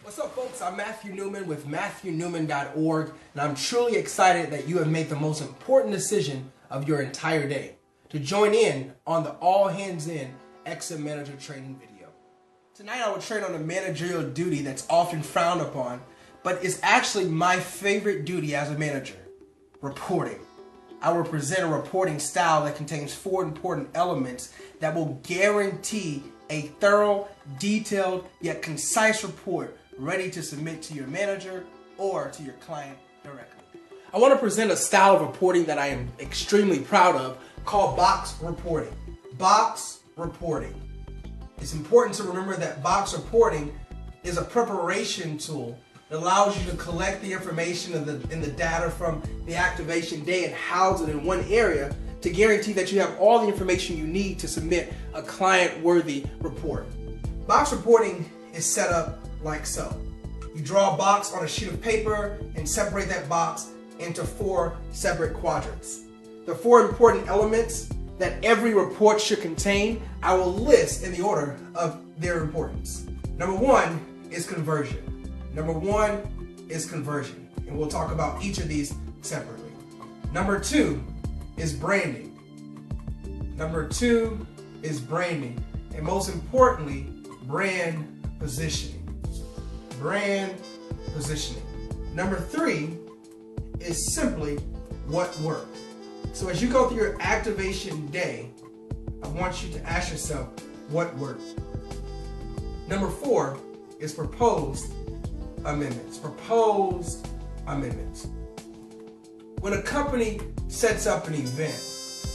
What's up, folks? I'm Matthew Newman with MatthewNewman.org, and I'm truly excited that you have made the most important decision of your entire day to join in on the All Hands In XM Manager Training video. Tonight I will train on a managerial duty that's often frowned upon, but is actually my favorite duty as a manager: reporting. I will present a reporting style that contains 4 important elements that will guarantee a thorough, detailed, yet concise report ready to submit to your manager or to your client directly. I want to present a style of reporting that I am extremely proud of called box reporting. Box reporting. It's important to remember that box reporting is a preparation tool that allows you to collect the information and the data from the activation day and house it in one area to guarantee that you have all the information you need to submit a client-worthy report. Box reporting is set up like so. You draw a box on a sheet of paper and separate that box into 4 separate quadrants. The 4 important elements that every report should contain, I will list in the order of their importance. Number 1 is conversion. Number 1 is conversion, and we'll talk about each of these separately. Number 2 is branding. Number 2 is branding, and most importantly, brand positioning. Brand positioning. Number 3 is simply what worked. So as you go through your activation day, I want you to ask yourself what worked. Number 4 is proposed amendments. Proposed amendments. When a company sets up an event,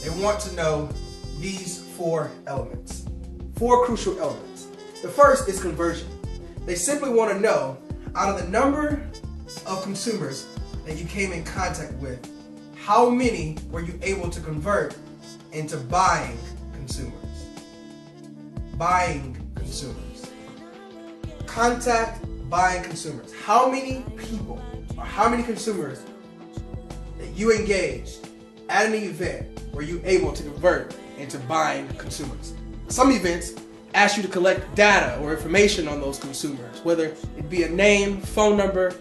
they want to know these 4 elements. 4 crucial elements. The first is conversion. They simply want to know, out of the number of consumers that you came in contact with, how many were you able to convert into buying consumers? Buying consumers. Contact buying consumers. How many people or how many consumers that you engaged at an event were you able to convert into buying consumers? Some events ask you to collect data or information on those consumers, whether it be a name, phone number,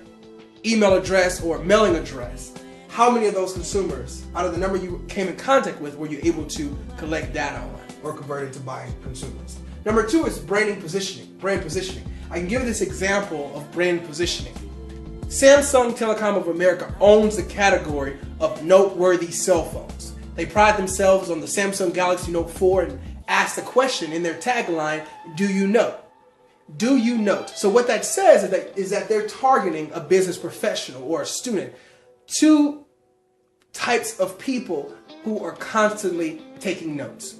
email address, or mailing address. How many of those consumers, out of the number you came in contact with, were you able to collect data on or convert into buying consumers? Number 2 is branding positioning. Brand positioning. I can give this example of brand positioning. Samsung Telecom of America owns the category of noteworthy cell phones. They pride themselves on the Samsung Galaxy Note 4 and ask the question in their tagline, do you note? Do you note? So what that says is that they're targeting a business professional or a student, 2 types of people who are constantly taking notes.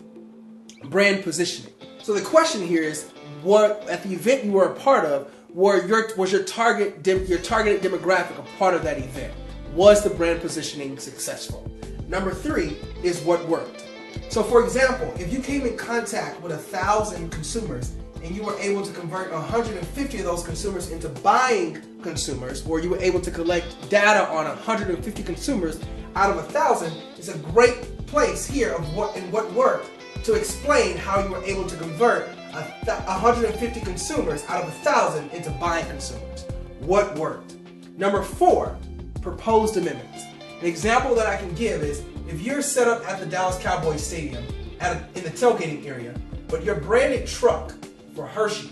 Brand positioning. So the question here is, what at the event you were a part of, was your targeted demographic a part of that event? Was the brand positioning successful? Number 3 is what worked. So for example, if you came in contact with 1,000 consumers and you were able to convert 150 of those consumers into buying consumers, or you were able to collect data on 150 consumers out of 1,000, it's a great place here of what worked to explain how you were able to convert 150 consumers out of 1,000 into buying consumers. What worked? Number 4, proposed amendments. An example that I can give is, if you're set up at the Dallas Cowboys Stadium in the tailgating area, but your branded truck for Hershey,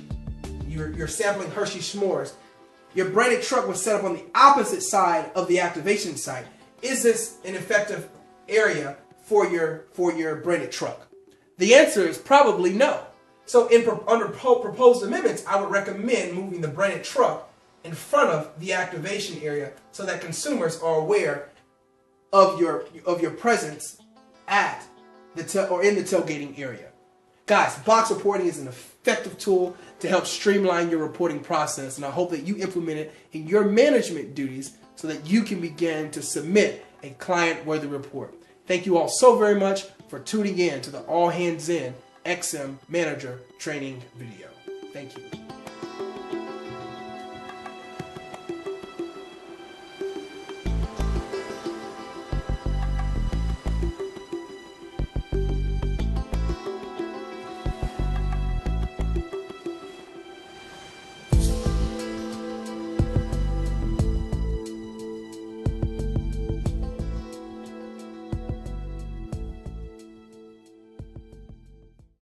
you're sampling Hershey s'mores, your branded truck was set up on the opposite side of the activation site. Is this an effective area for your branded truck? The answer is probably no. So under proposed amendments, I would recommend moving the branded truck in front of the activation area so that consumers are aware of your presence at or in the tailgating area. Guys, box reporting is an effective tool to help streamline your reporting process, and I hope that you implement it in your management duties so that you can begin to submit a client-worthy report. Thank you all so very much for tuning in to the All Hands In XM Manager Training video. Thank you.